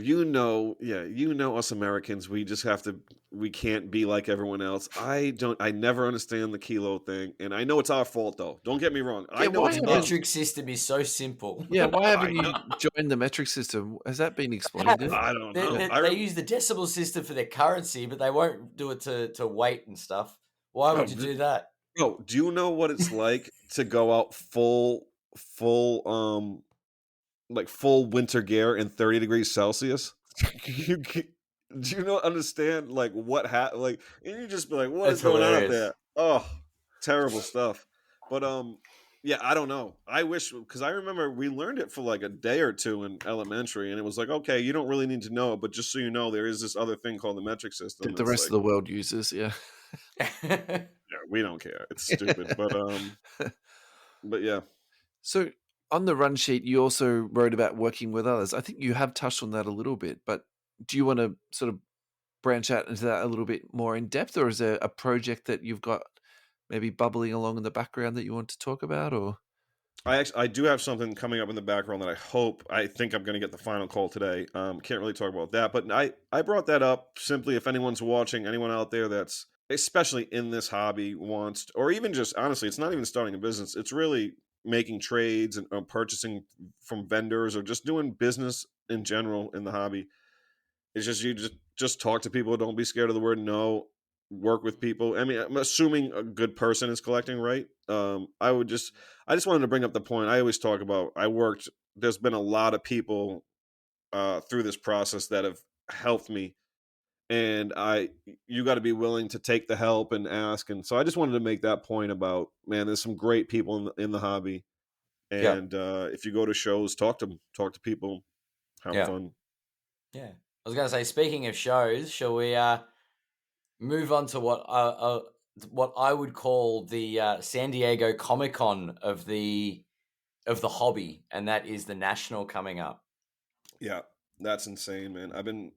us Americans, we can't be like everyone else. I never understand the kilo thing, and I know it's our fault though. Don't get me wrong. I Yeah, know why it's The haven't- us. metric system is so simple. Yeah, why haven't I you know. joined the metric system? Has that been explained yet? I don't know. They use the decimal system for their currency, but they won't do it to weight and stuff. Why would you do that? Bro, do you know what it's like to go out full like full winter gear in 30 degrees Celsius? you ca- do you not understand like what happened? Like, and you just be like, what That's is going on out hilarious. there? Oh, terrible stuff. But yeah, I don't know. I wish, because I remember we learned it for like a day or two in elementary, and it was like, okay, you don't really need to know it, but just so you know, there is this other thing called the metric system. That the It's rest of like, the world uses, yeah. yeah, we don't care. It's stupid, but yeah. So on the run sheet, you also wrote about working with others. I think you have touched on that a little bit, but do you want to sort of branch out into that a little bit more in depth, or is there a project that you've got maybe bubbling along in the background that you want to talk about? Or I do have something coming up in the background that I think I'm going to get the final call today. Can't really talk about that, but I brought that up simply if anyone's watching, anyone out there that's especially in this hobby wants, or even just honestly, it's not even starting a business. It's really making trades and purchasing from vendors or just doing business in general in the hobby. It's just just talk to people. Don't be scared of the word no. Work with people. I mean, I'm assuming a good person is collecting, right? I just wanted to bring up the point. I always talk about. There's been a lot of people through this process that have helped me, and you got to be willing to take the help and ask. And so I just wanted to make that point about, man, there's some great people in the hobby, Yeah. and if you go to shows, talk to them, talk to people, have Yeah. fun. Yeah. I was going to say, speaking of shows, shall we move on to what I would call the San Diego Comic-Con of the hobby, and that is the National coming up. Yeah, that's insane, man. I've been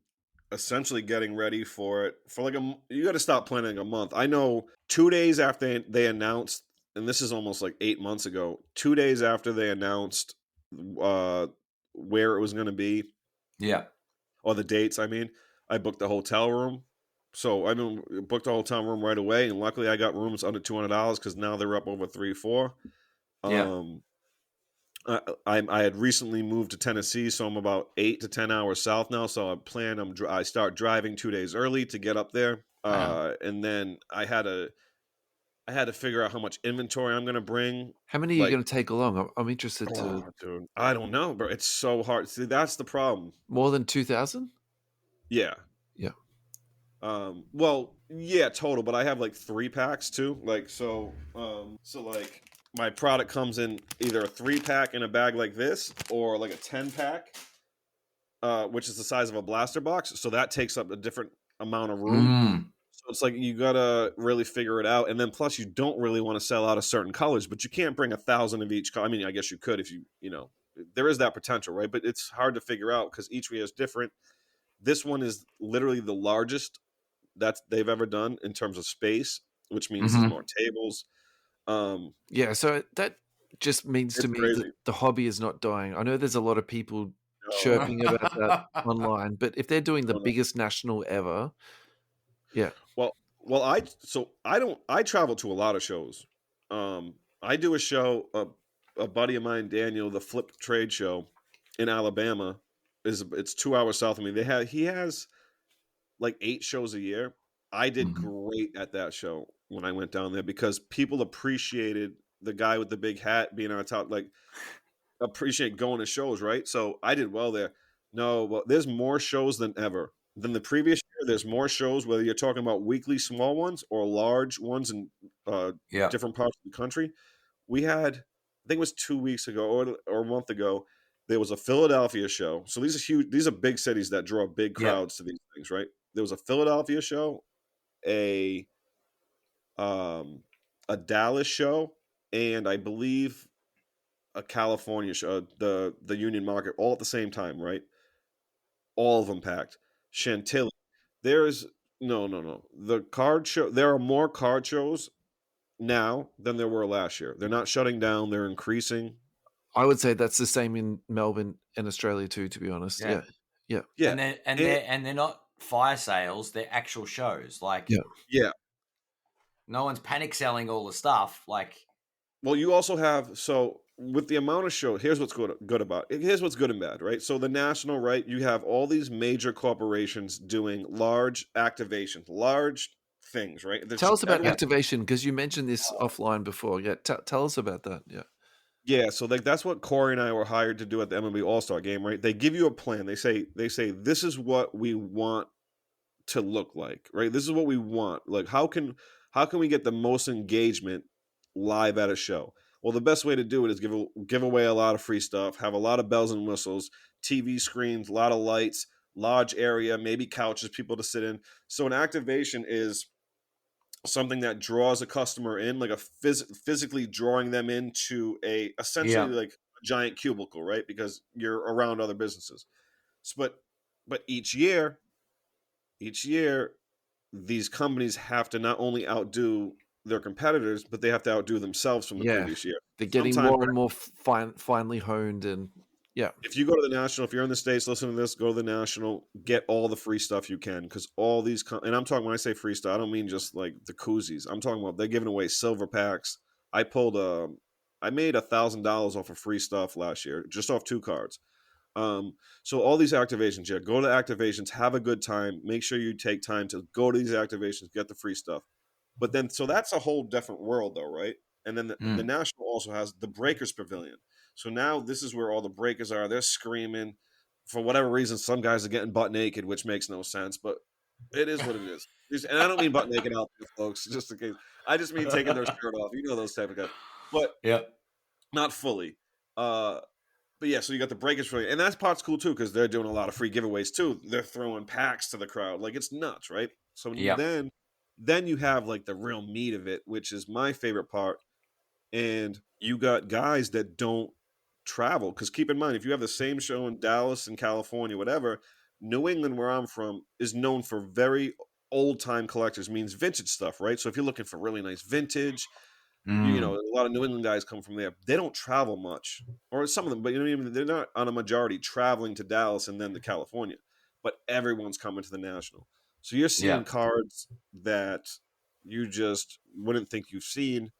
essentially getting ready for it for like you got to stop planning a month. I know 2 days after they announced, and this is almost like 8 months ago, 2 days after they announced where it was going to be, Yeah. or the dates, I mean, I booked the hotel room. So I booked a hotel room right away, and luckily I got rooms under $200 because now they're up over 3-4. Yeah. I had recently moved to Tennessee, so I'm about 8 to 10 hours south now. So I start driving 2 days early to get up there, Wow. and then I had to figure out how much inventory I'm going to bring. how many are you going to take along? I'm interested to. Oh, dude, I don't know, bro. It's so hard. See, that's the problem. More than 2,000? Yeah. Yeah. Well, yeah, total, but I have like 3 packs too. Like, so like my product comes in either a 3-pack in a bag like this, or like a 10-pack, which is the size of a blaster box. So that takes up a different amount of room. So it's like you gotta really figure it out, and then plus you don't really want to sell out of certain colors, but you can't bring 1,000 of each color. I mean, I guess you could if you know, there is that potential, right? But it's hard to figure out because each wheel is different. This one is literally the largest that they've ever done in terms of space, which means there's more tables. Yeah, so that just means to It's me that crazy. the hobby is not dying. I know there's a lot of people No, chirping about that online, but if they're doing the no, no. biggest national ever, yeah. Well, I travel to a lot of shows. I do a show. A buddy of mine, Daniel, the Flip Trade Show in Alabama, it's 2 hours south of me. He has like 8 shows a year. I did great at that show when I went down there because people appreciated the guy with the big hat being on top, like appreciate going to shows, right? So I did well there. No, well, there's more shows than ever. Than the previous year, there's more shows, whether you're talking about weekly small ones or large ones in different parts of the country. We had, I think it was 2 weeks ago or a month ago, there was a Philadelphia show. So these are huge, these are big cities that draw big crowds to these things, right? There was a Philadelphia show, a Dallas show, and I believe a California show, the Union Market, all at the same time, right? All of them packed. Chantilly. There's no. The card show. There are more card shows now than there were last year. They're not shutting down. They're increasing. I would say that's the same in Melbourne and Australia too, to be honest. Yeah. Yeah. And they're not fire sales, they're actual shows. Like Yeah. no one's panic selling all the stuff. Like, well, you also have, so with the amount of show, here's what's good about it. Here's what's good and bad, right? So the national, right? You have all these major corporations doing large activations, large things, right? Tell us about activation, because you mentioned this offline before. Yeah, tell us about that. Yeah, so like that's what Corey and I were hired to do at the MLB All-Star Game, right? They give you a plan. They say this is what we want to look like, right? This is what we want. Like how can we get the most engagement live at a show? Well, the best way to do it is give away a lot of free stuff, have a lot of bells and whistles, TV screens, a lot of lights, large area, maybe couches, people to sit in. So an activation is something that draws a customer in, like a physically drawing them into a essentially like a giant cubicle, right? Because you're around other businesses. So, but each year, these companies have to not only outdo their competitors, but they have to outdo themselves from the previous year. They're getting more and more finely honed, and if you go to the National, if you're in the States, listen to this, go to the National, get all the free stuff you can, because all these, and I'm talking, when I say free stuff, I don't mean just like the koozies. I'm talking about they're giving away silver packs. I made $1,000 off of free stuff last year, just off 2 cards. So all these activations, go to activations, have a good time, make sure you take time to go to these activations, get the free stuff. But then, so that's a whole different world though, right? And then the National also has the Breakers Pavilion. So now this is where all the breakers are. They're screaming. For whatever reason, some guys are getting butt naked, which makes no sense, but it is what it is. And I don't mean butt naked out there, folks, just in case. I just mean taking their shirt off. You know those type of guys. But not fully. But yeah, so you got the breakers for you. And that part's cool too, because they're doing a lot of free giveaways too. They're throwing packs to the crowd. Like it's nuts, right? So then you have like the real meat of it, which is my favorite part. And you got guys that don't travel, because keep in mind, if you have the same show in Dallas and California, whatever, New England, where I'm from, is known for very old time collectors, means vintage stuff, right? So if you're looking for really nice vintage, you know, a lot of New England guys come from there. They don't travel much, or some of them, but you know what I mean? They're not on a majority traveling to Dallas and then to California, but everyone's coming to the National. So you're seeing cards that you just wouldn't think you've seen.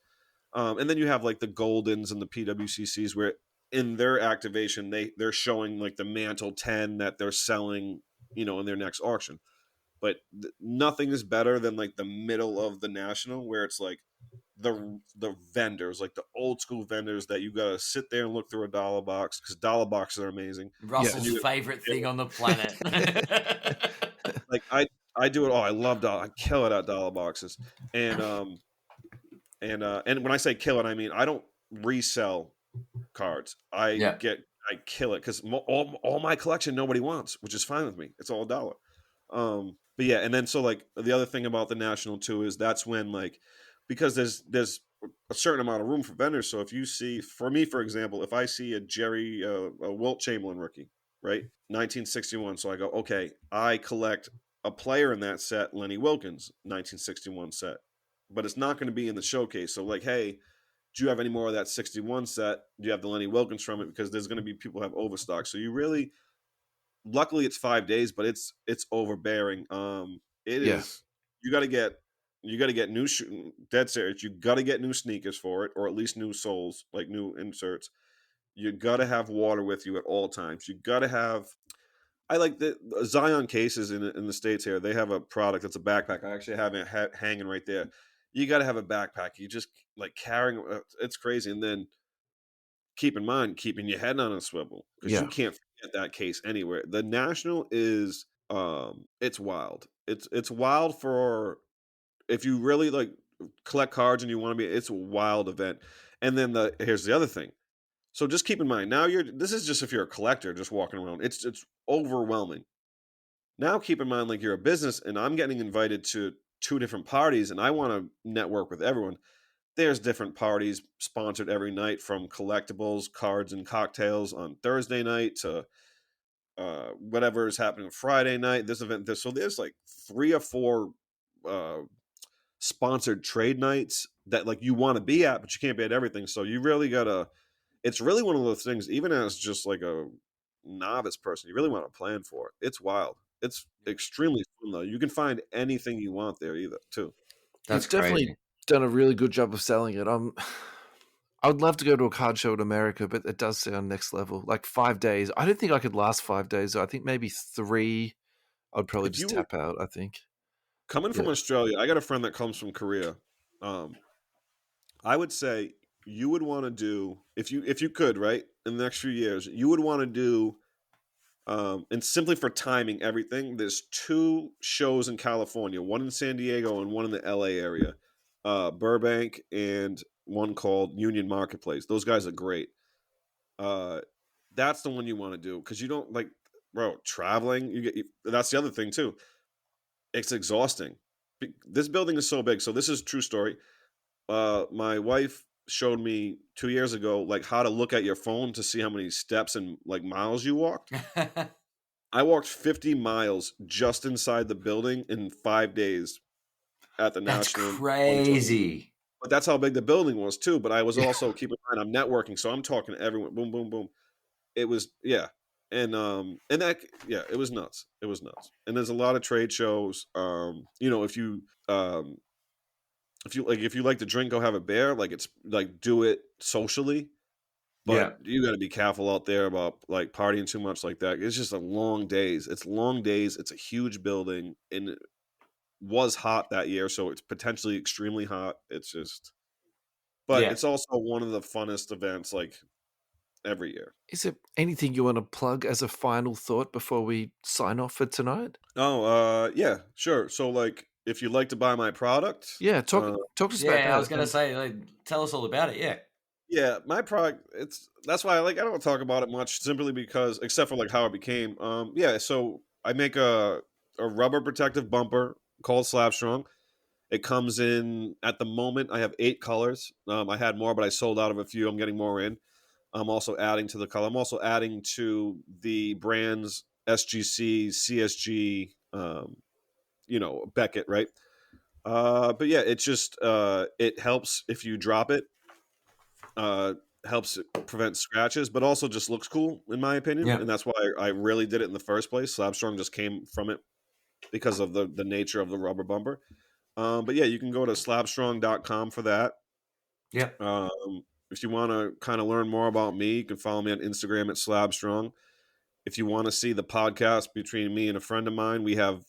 And then you have like the Goldens and the PWCCs, where in their activation, they're showing like the Mantle 10 that they're selling, you know, in their next auction. But nothing is better than like the middle of the National, where it's like the vendors, like the old school vendors that you gotta sit there and look through a dollar box, because dollar boxes are amazing. Russell's favorite thing on the planet. Like I do it all. I love I kill it at dollar boxes. And when I say kill it, I mean resell cards. Yeah. I kill it because all my collection nobody wants, which is fine with me. It's all $1. But yeah, and then so like the other thing about the national too is that's when like because there's a certain amount of room for vendors. So if you see, for me for example, if I see a Wilt Chamberlain rookie, right, 1961, so I go, okay, I collect a player in that set, Lenny Wilkins, 1961 set, but it's not going to be in the showcase. So like, hey, do you have any more of that 61 set? Do you have the Lenny Wilkins from it? Because there's going to be people who have overstock. So you really, luckily it's 5 days, but it's overbearing. It Yeah. is, you got to get, new dead serious. You got to get new sneakers for it, or at least new soles, like new inserts. You got to have water with you at all times. You got to have, I like the Zion cases in the States here. They have a product that's a backpack. I actually have it hanging right there. You got to have a backpack. You just like carrying, it's crazy. And then keep in mind, keeping your head on a swivel because you Yeah. can't forget that case anywhere. The National is, it's wild. It's wild for, if you really like collect cards and you want to be, it's a wild event. And then here's the other thing. So just keep in mind, now this is just if you're a collector just walking around. It's overwhelming. Now keep in mind, like you're a business and I'm getting invited to 2 different parties and I want to network with everyone. There's different parties sponsored every night, from collectibles, cards, and cocktails on Thursday night to whatever is happening Friday night. This event, this. So there's like 3 or 4 uh, sponsored trade nights that like you want to be at, but you can't be at everything. So you really gotta. It's really one of those things. Even as just like a novice person, you really want to plan for it. It's wild. It's extremely fun though. You can find anything you want there either too. That's You've definitely crazy. done a really good job of selling it. I would love to go to a card show in America, but it does sound next level. Like 5 days. I don't think I could last 5 days. I think maybe 3. I'd probably If just you were tap out, I think. coming Yeah. from Australia, I got a friend that comes from Korea. Um, I would say you would want to do, if you could, right, in the next few years, you would want to do, and simply for timing everything, there's 2 shows in California, one in San Diego and one in the LA area, Burbank, and one called Union Marketplace. Those guys are great. Uh, that's the one you want to do because you don't like, bro, traveling. That's the other thing too. It's exhausting. This building is so big. So this is a true story. My wife showed me 2 years ago like how to look at your phone to see how many steps and like miles you walked. I walked 50 miles just inside the building in 5 days at the That's National in 2020. crazy. But that's how big the building was too. But I was Yeah. also, keep in mind, I'm networking, so I'm talking to everyone. Boom, boom, boom. It was, yeah, and that, yeah, it was nuts. It was nuts. And there's a lot of trade shows. If you like to drink, go have a beer. Like it's like do it socially, Yeah. but you got to be careful out there about like partying too much like that. It's just a long days. It's long days. It's a huge building, and it was hot that year, so it's potentially extremely hot. It's just, but Yeah. it's also one of the funnest events like every year. Is there anything you want to plug as a final thought before we sign off for tonight? Oh, yeah, sure. So like, if you'd like to buy my product, Yeah, talk to us about Yeah, I that. was gonna say, like, tell us all about it. Yeah. yeah, my product. That's why I don't talk about it much, simply because, except for like how it became. Yeah. So I make a rubber protective bumper called Slabstrong. It comes in, at the moment, I have 8 colors. I had more, but I sold out of a few. I'm getting more in. I'm also adding to the color. I'm also adding to the brands SGC, CSG, Beckett, right? But yeah, it just it helps if you drop it. Helps prevent scratches, but also just looks cool in my opinion, Yeah. and that's why I really did it in the first place. Slabstrong just came from it because of the nature of the rubber bumper. But yeah, you can go to slabstrong.com for that. Yeah. If you want to kind of learn more about me, you can follow me on Instagram at Slabstrong. If you want to see the podcast between me and a friend of mine, we have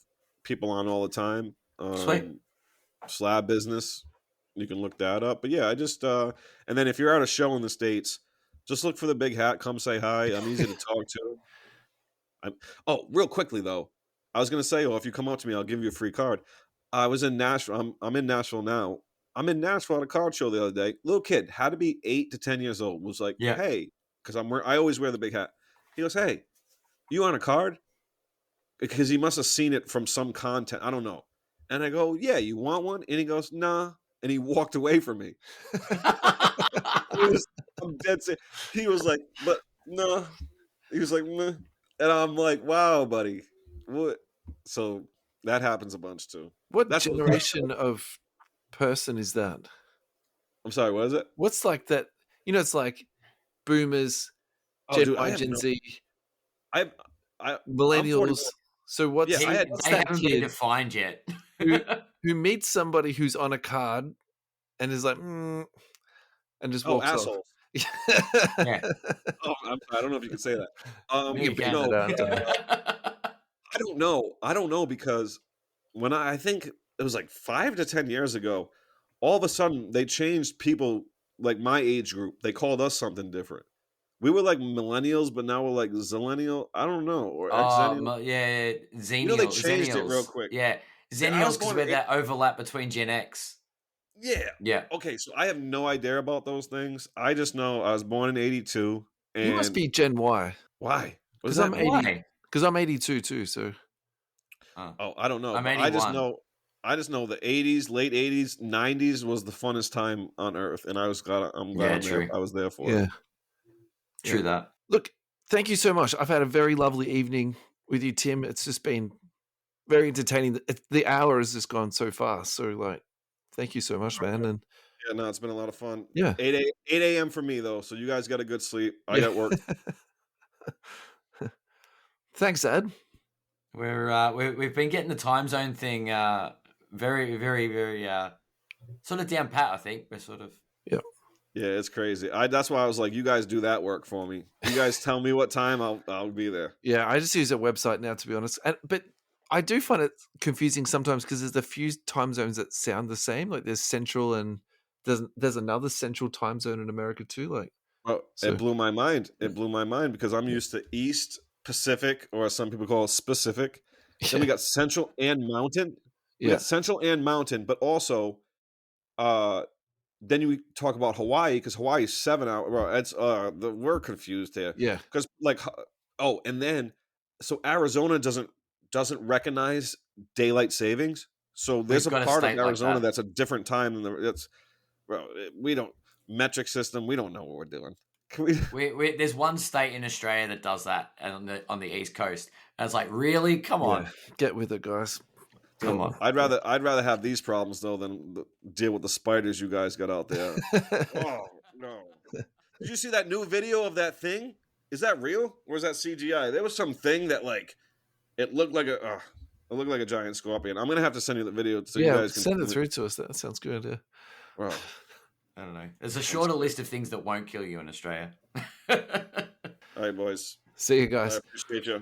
people on all the time. Sweet. Slab Business, you can look that up. But yeah, I just and then if you're at a show in the States, just look for the big hat. Come say hi. I'm easy to talk to. Real quickly though, I was gonna say, if you come up to me, I'll give you a free card. I was in Nashville. I'm in Nashville now. I'm in Nashville at a card show the other day. Little kid, had to be 8 to 10 years old. Was like, Yeah. hey, because I always wear the big hat. He goes, hey, you on a card? Because he must have seen it from some content. I don't know. And I go, yeah, you want one? And he goes, nah. And he walked away from me. I'm dead serious. He was like, but no. He was like, meh. And I'm like, wow, buddy. What? So that happens a bunch too. What That's generation of person is that? I'm sorry, what is it? What's like that? You know, it's like boomers, Oh, Gen dude, I Y, have Gen no. Z, I'm millennials. 41. So what's, Yeah, I had- what's they that haven't been kid defined yet. who meets somebody who's on a card and is like, and just Oh, walks off? assholes. Yeah. Oh, I don't know if you can say that. You can. No, it out. I don't know. I don't know because when I think it was like 5 to 10 years ago, all of a sudden they changed people like my age group. They called us something different. We were like millennials, but now we're like zillennial. I don't know, or exennial. Yeah, Xennial, You know, they changed it real Zennials. quick. Yeah, See, I was Zennials because going we're to that overlap between Gen X. Yeah. Yeah. Okay, so I have no idea about those things. I just know I was born in '82, and You must be Gen Y why? What does because that I'm mean? 80. Why? Because I'm 82 too. So Oh, I don't know. I'm But I just 81. know. I just know the '80s, late '80s, '90s was the funnest time on earth, and I'm glad Yeah, I'm true. there. I was there for yeah. it. True Yeah. that. Look, thank you so much. I've had a very lovely evening with you, Tim. It's just been very entertaining. The hour has just gone so fast. So like, thank you so much, man. And Yeah, no, it's been a lot of fun. yeah, 8 a.m. for me though, so you guys got a good sleep. I yeah. got work. Thanks, Ed. We've been getting the time zone thing very, very, very sort of down pat. I think we're sort of. Yeah, it's crazy. That's why I was like, you guys do that work for me. You guys tell me what time, I'll be there. Yeah, I just use a website now, to be honest. But I do find it confusing sometimes because there's a few time zones that sound the same. Like there's Central and there's another Central time zone in America too. Like, Well, So- it blew my mind. It blew my mind because I'm used to East Pacific, or as some people call it, specific. Then we got Central and Mountain. We yeah, got Central and Mountain, but also, then you talk about Hawaii because Hawaii is 7 hours. Well, it's we're confused here yeah, because and then so Arizona doesn't recognize daylight savings. So there's We've a got a part of state like Arizona that. that's a different time than we don't metric system. We don't know what we're doing. Can we? There's one state in Australia that does that on the East Coast. And it's like, really? Come on. yeah. Get with it, guys. Come on. I'd rather have these problems though than deal with the spiders you guys got out there. Oh no! Did you see that new video of that thing? Is that real or is that CGI? There was some thing that like it looked like a giant scorpion. I'm gonna have to send you the video so you Yeah, guys can send it through to us. That sounds good. Yeah. Wow. I don't know. There's a shorter list of things that won't kill you in Australia. All right, boys. See you I guys. appreciate you.